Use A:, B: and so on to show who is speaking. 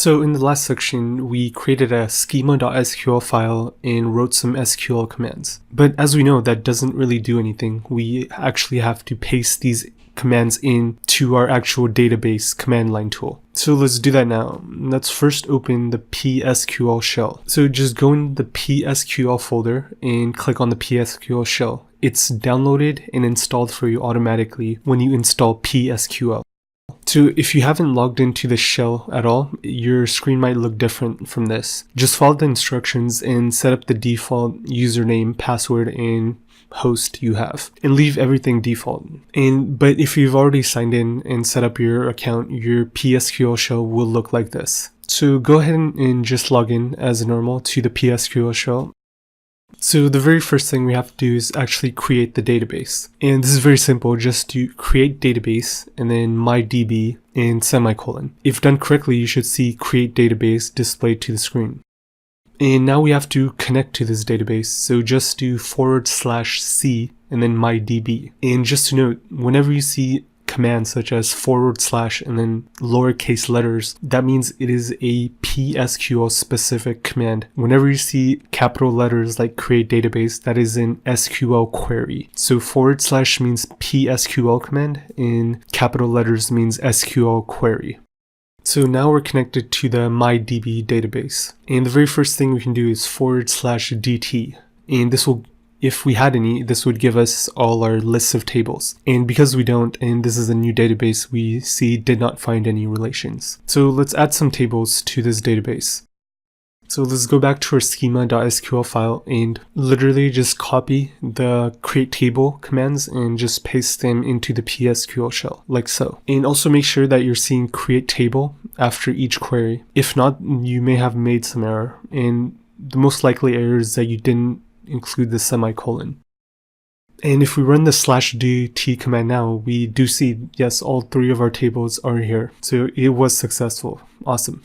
A: So in the last section, we created a schema.sql file and wrote some SQL commands. But as we know, that doesn't really do anything. We actually have to paste these commands in to our actual database command line tool. So let's do that now. Let's first open the PSQL shell. So just go in the PSQL folder and click on the PSQL shell. It's downloaded and installed for you automatically when you install PSQL. So if you haven't logged into the shell at all, your screen might look different from this. Just follow the instructions and set up the default username, password, and host you have, and leave everything default. But if you've already signed in and set up your account, your PSQL shell will look like this. So go ahead and just log in as normal to the PSQL shell. So the very first thing we have to do is actually create the database. And this is very simple, just to create database and then mydb and semicolon. If done correctly, you should see create database displayed to the screen. And now we have to connect to this database, so just do /c and then mydb. And just to note, whenever you see commands such as / and then lowercase letters, that means it is a PSQL specific command. Whenever you see capital letters like create database, that is an SQL query. So / means PSQL command and capital letters means SQL query. So now we're connected to the MyDB database. And the very first thing we can do is /dt. And this will, if we had any, this would give us all our lists of tables. And because we don't, and this is a new database, we see did not find any relations. So let's add some tables to this database. So let's go back to our schema.sql file and literally just copy the create table commands and just paste them into the PSQL shell, like so. And also make sure that you're seeing create table after each query. If not, you may have made some error. And the most likely error is that you didn't include the semicolon. And if we run the /dt command now, we do see, yes, all three of our tables are here. So it was successful. Awesome.